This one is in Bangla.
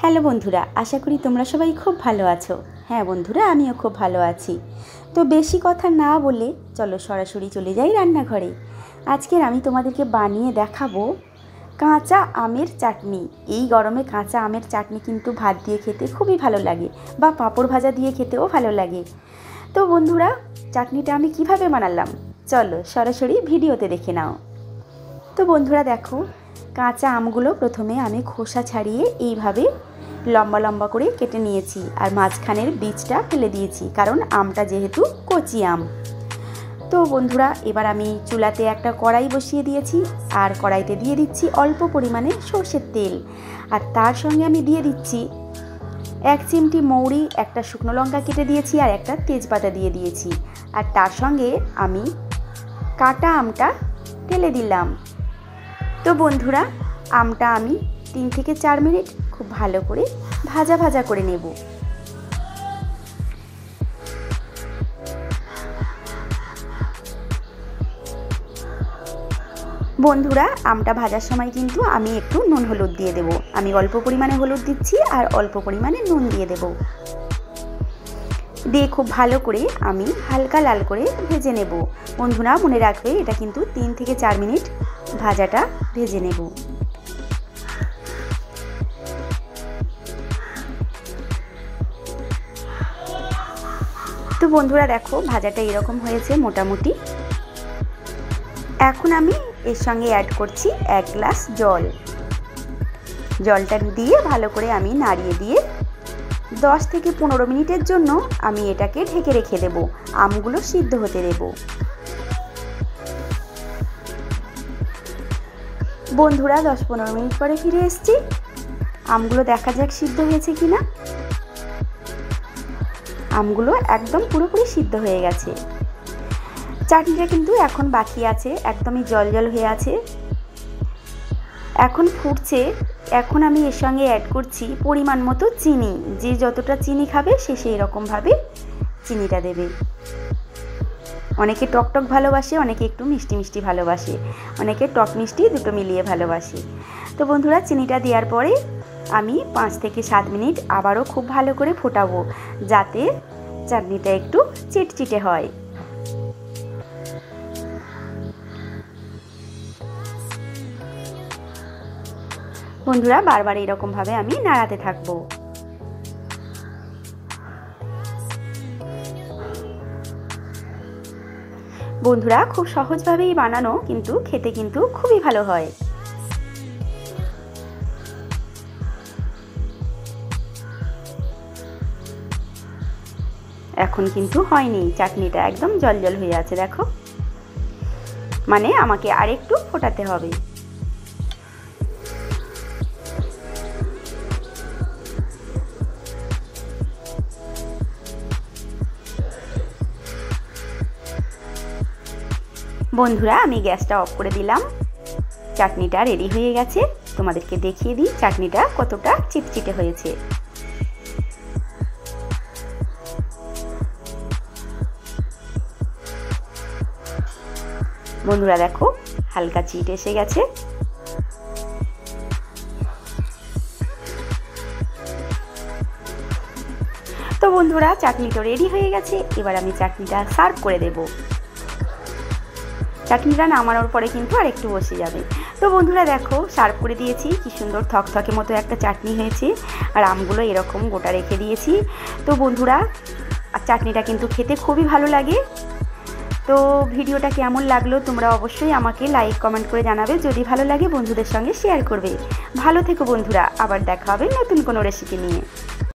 হ্যালো বন্ধুরা, আশা করি তোমরা সবাই খুব ভালো আছো। হ্যাঁ বন্ধুরা, আমিও খুব ভালো আছি। তো বেশি কথা না বলে চলো সরাসরি চলে যাই রান্নাঘরে। আজকের আমি তোমাদেরকে বানিয়ে দেখাবো কাঁচা আমের চাটনি। এই গরমে কাঁচা আমের চাটনি কিন্তু ভাত দিয়ে খেতে খুবই ভালো লাগে, বা পাঁপড় ভাজা দিয়ে খেতেও ভালো লাগে। তো বন্ধুরা, চাটনিটা আমি কিভাবে বানালাম চলো সরাসরি ভিডিওতে দেখে নাও। তো বন্ধুরা দেখো, কাঁচা আমগুলো প্রথমে আমি খোসা ছাড়িয়ে এইভাবে লম্বা লম্বা করে কেটে নিয়েছি, আর মাঝখানের বীজটা ফেলে দিয়েছি, কারণ আমটা যেহেতু কচি আম। তো বন্ধুরা, এবার আমি চুলাতে একটা কড়াই বসিয়ে দিয়েছি, আর কড়াইতে দিয়ে দিচ্ছি অল্প পরিমাণে সর্ষের তেল, আর তার সঙ্গে আমি দিয়ে দিচ্ছি 1 চিমটি মৌরি, একটা শুকনো লঙ্কা কেটে দিয়েছি, আর একটা তেজপাতা দিয়ে দিয়েছি, আর তার সঙ্গে আমি কাটা আমটা ঢেলে দিলাম। তো বন্ধুরা, আমটা আমি 3 থেকে 4 মিনিট খুব ভালো করে ভাজা ভাজা করে নেব। বন্ধুরা, আমটা ভাজার সময় কিন্তু আমি একটু নুন হলুদ দিয়ে দেব। আমি অল্প পরিমাণে হলুদ দিচ্ছি, আর অল্প পরিমাণে নুন দিয়ে দেব। দিয়ে খুব ভালো করে আমি হালকা লাল করে ভেজে নেব। বন্ধুরা মনে রাখবে, এটা কিন্তু 3 থেকে 4 মিনিট ভাজাটা ভেজে নেব। তো বন্ধুরা দেখো, ভাজাটা এরকম হয়েছে মোটামুটি। এখন আমি এর সঙ্গে অ্যাড করছি 1 গ্লাস জল। জলটা দিয়ে ভালো করে আমি নাড়িয়ে দিয়ে 10 থেকে 15 মিনিটের জন্য আমি এটাকে ঢেকে রেখে দেব। আমগুলো সিদ্ধ হতে দেব। বন্ধুরা 10-15 মিনিট পরে ফিরে এসেছি। আমগুলো দেখা যাক সিদ্ধ হয়েছে কিনা। আমগুলো একদম পুরোপুরি সিদ্ধ হয়ে গেছে। চাটনিটা কিন্তু এখন বাকি আছে, একদমই জল জল হয়ে আছে, এখন ফুটছে। এখন আমি এর সঙ্গে অ্যাড করছি পরিমাণ মতো চিনি। যে যতটা চিনি খাবে সে সেই রকমভাবে চিনিটা দেবে। অনেকে টক টক ভালোবাসে, অনেকে একটু মিষ্টি মিষ্টি ভালোবাসে, অনেকে টক মিষ্টি দুটো মিলিয়ে ভালোবাসে। তো বন্ধুরা, চিনিটা দেওয়ার পরে আমি 5 থেকে 7 মিনিট আবারও খুব ভালো করে ফোটাবো, যাতে চাটনিটা একটু চিটচিটে হয়। বন্ধুরা বারবার এরকমভাবে আমি নাড়াতে থাকবো। বন্ধুরা খুব সহজভাবেই বানানো, কিন্তু খেতে কিন্তু খুবই ভালো হয়। এখন কিন্তু হয়নি, চাটনিটা একদম জল জল হয়ে আছে দেখো, মানে আমাকে আরেকটু ফোটাতে হবে। বন্ধুরা আমি গ্যাসটা অফ করে দিলাম। চাটনিটা রেডি হয়ে গেছে। তোমাদেরকে দেখিয়ে দিই চাটনিটা কতটা চিটচিটে হয়েছে। বন্ধুরা দেখো, হালকা চিট এসে গেছে। তো বন্ধুরা, চাটনিটা রেডি হয়ে গেছে। এবার আমি চাটনিটা সার্ভ করে দেব। চাটনিটা নামানোর পরে কিন্তু আর একটু বসে যাবে। তো বন্ধুরা দেখো, সার্ভ করে দিয়েছি। কি সুন্দর থকথকে মতো একটা চাটনি হয়েছে, আর আমগুলো এরকম গোটা রেখে দিয়েছি। তো বন্ধুরা, চাটনিটা কিন্তু খেতে খুবই ভালো লাগে। তো ভিডিওটা কেমন লাগলো তোমরা অবশ্যই আমাকে লাইক কমেন্ট করে জানাবে। যদি ভালো লাগে বন্ধুদের সঙ্গে শেয়ার করবে। ভালো থেকো বন্ধুরা, আবার দেখা হবে নতুন কোনো রেসিপি নিয়ে।